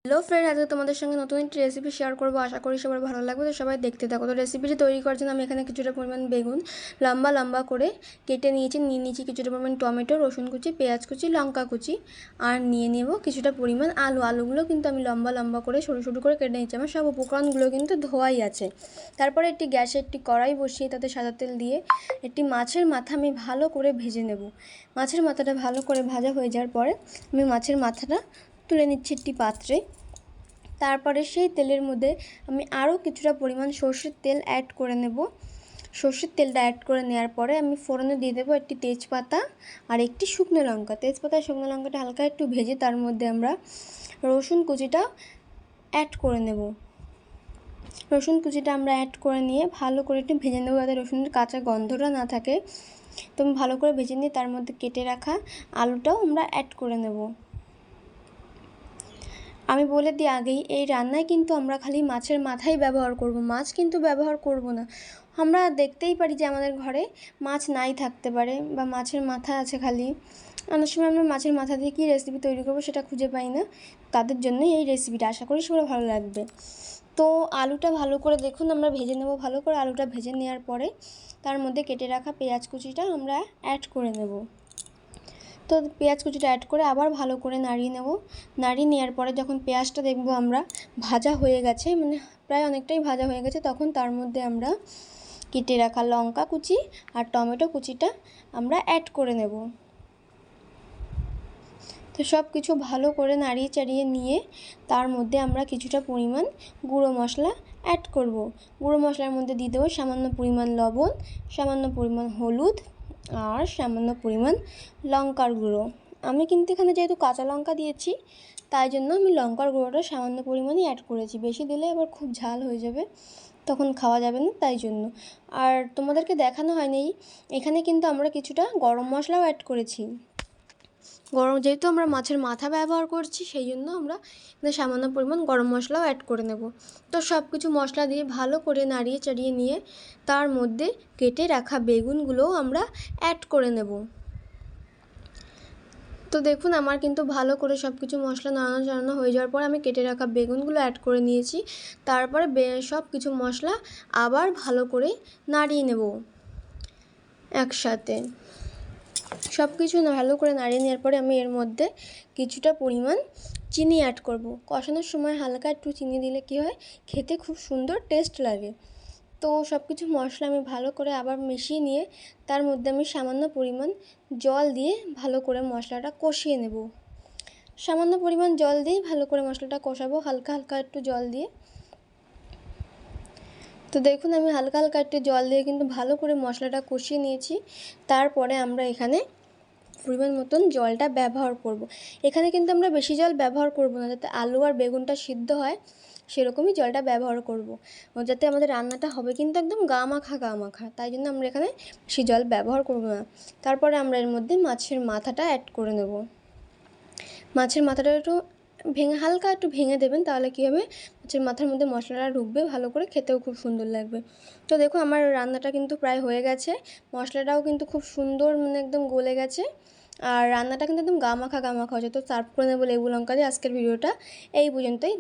Hello friend, আজকে তোমাদের সঙ্গে নতুন একটি রেসিপি শেয়ার করবো। আশা করি সবার ভালো লাগবে, তো সবাই দেখতে থাকো। তো রেসিপিটি তৈরি করার জন্য আমি এখানে কিছুটা পরিমাণ বেগুন লম্বা লম্বা করে কেটে নিয়েছি কিছুটা পরিমাণ টমেটো, রসুন কুচি, পেঁয়াজ কুচি, লঙ্কা কুচি, আর নিয়ে নেব কিছুটা পরিমাণ আলুগুলো কিন্তু আমি লম্বা লম্বা করে সরু সরু করে কেটে নিচ্ছি। আমার সব উপকরণগুলো কিন্তু ধোয়াই আছে। তারপরে গ্যাসে একটি কড়াই বসিয়ে তাতে সাদা তেল দিয়ে একটি মাছের মাথা আমি ভালো করে ভেজে নেব। মাছের মাথাটা ভালো করে ভাজা হয়ে যাওয়ার পরে আমি মাছের মাথাটা তুলে নিচ্ছি একটি পাত্রে। তারপরে সেই তেলের মধ্যে আমি আরও কিছুটা পরিমাণ সর্ষের তেল অ্যাড করে নেব। সর্ষের তেলটা অ্যাড করে নেওয়ার পরে আমি ফোড়নে দিয়ে দেবো একটি তেজপাতা আর একটি শুকনো লঙ্কা। তেজপাতা আর শুকনো লঙ্কাটা হালকা একটু ভেজে তার মধ্যে আমরা রসুন কুচিটা অ্যাড করে নেব। রসুন কুচিটা আমরা অ্যাড করে নিয়ে ভালো করে একটু ভেজে নেব যাতে রসুনের কাঁচা গন্ধটা না থাকে। তো আমি ভালো করে ভেজে নিয়ে তার মধ্যে কেটে রাখা আলুটাও আমরা অ্যাড করে নেব। আমি বলে দিই আগেই, এই রান্নায় কিন্তু আমরা খালি মাছের মাথাই ব্যবহার করব, মাছ কিন্তু ব্যবহার করব না। আমরা দেখতেই পারি যে আমাদের ঘরে মাছ নাই থাকতে পারে বা মাছের মাথা আছে খালি। অনেক সময় আমরা মাছের মাথা দিয়ে কী রেসিপি তৈরি করবো সেটা খুঁজে পাই না। তাদের জন্যই এই রেসিপিটা, আশা করি সবার ভালো লাগবে। তো আলুটা ভালো করে দেখুন আমরা ভেজে নেব। ভালো করে আলুটা ভেজে নেওয়ার পরে তার মধ্যে কেটে রাখা পেঁয়াজ কুচিটা আমরা অ্যাড করে নেব। তো পেঁয়াজ কুচিটা অ্যাড করে আবার ভালো করে নাড়িয়ে নেব। নাড়িয়ে নেওয়ার পরে যখন পেঁয়াজটা দেখবো আমরা ভাজা হয়ে গেছে, মানে প্রায় অনেকটাই ভাজা হয়ে গেছে, তখন তার মধ্যে আমরা কেটে রাখা লঙ্কা কুচি আর টমেটো কুচিটা আমরা অ্যাড করে নেব। তো সব কিছু ভালো করে নাড়িয়ে চাড়িয়ে নিয়ে তার মধ্যে আমরা কিছুটা পরিমাণ গুঁড়ো মশলা অ্যাড করব। গুঁড়ো মশলার মধ্যে দিয়ে দেবো সামান্য পরিমাণ লবণ, সামান্য পরিমাণ হলুদ আর সামান্য পরিমাণ লঙ্কার গুঁড়ো। আমি কিন্তু এখানে যেহেতু কাঁচা লঙ্কা দিয়েছি তাই জন্য আমি লঙ্কার গুঁড়োটা সামান্য পরিমাণই অ্যাড করেছি, বেশি দিলে আবার খুব ঝাল হয়ে যাবে, তখন খাওয়া যাবে না, তাই জন্য। আর তোমাদেরকে দেখানো হয়নি, এখানে কিন্তু আমরা কিছুটা গরম মশলাও অ্যাড করেছি। যেহেতু আমরা মাছের মাথা ব্যবহার করছি সেই জন্য আমরা সামান্য পরিমাণ গরম মশলাও অ্যাড করে নেব। তো সব কিছু মশলা দিয়ে ভালো করে নাড়িয়ে চাড়িয়ে নিয়ে তার মধ্যে কেটে রাখা বেগুনগুলোও আমরা অ্যাড করে নেব। তো দেখুন আমার কিন্তু ভালো করে সব কিছু মশলা নাড়ানো চাড়ানো হয়ে যাওয়ার পর আমি কেটে রাখা বেগুনগুলো অ্যাড করে নিয়েছি। তারপরে সব কিছু মশলা আবার ভালো করে নাড়িয়ে নেব একসাথে। সব কিছু ভালো করে নাড়িয়ে নেওয়ার পরে আমি এর মধ্যে কিছুটা পরিমাণ চিনি অ্যাড করব। কষানোর সময় হালকা একটু চিনি দিলে কী হয়, খেতে খুব সুন্দর টেস্ট লাগে। তো সব কিছু মশলা আমি ভালো করে আবার মিশিয়ে নিয়ে তার মধ্যে আমি সামান্য পরিমাণ জল দিয়ে ভালো করে মশলাটা কষিয়ে নেব। সামান্য পরিমাণ জল দিয়েই ভালো করে মশলাটা কষাবো, হালকা হালকা একটু জল দিয়ে। তো দেখুন আমি হালকা হালকা একটু জল দিয়ে কিন্তু ভালো করে মশলাটা কষিয়ে নিয়েছি। তারপরে আমরা এখানে পরিমাণ মতন জলটা ব্যবহার করব। এখানে কিন্তু আমরা বেশি জল ব্যবহার করব না, যাতে আলু আর বেগুনটা সিদ্ধ হয় সেরকমই জলটা ব্যবহার করব, যাতে আমাদের রান্নাটা হবে কিন্তু একদম গা মাখা, তাই জন্য আমরা এখানে বেশি জল ব্যবহার করব না। তারপরে আমরা এর মধ্যে মাছের মাথাটা অ্যাড করে নেব। মাছের মাথাটা একটু হালকা একটু ভেঙে দেবেন, তাহলে কী হবে, মাছের মাথার মধ্যে মশলাটা ঢুকবে ভালো করে, খেতেও খুব সুন্দর লাগবে। তো দেখো আমার রান্নাটা কিন্তু প্রায় হয়ে গেছে, মশলাটাও কিন্তু খুব সুন্দর একদম গলে গেছে, আর রান্নাটা কিন্তু একদম গা মাখা হচ্ছে। তো সার্ভ করে নেবো লেবু লঙ্কা দিয়ে। আজকের ভিডিওটা এই পর্যন্তই।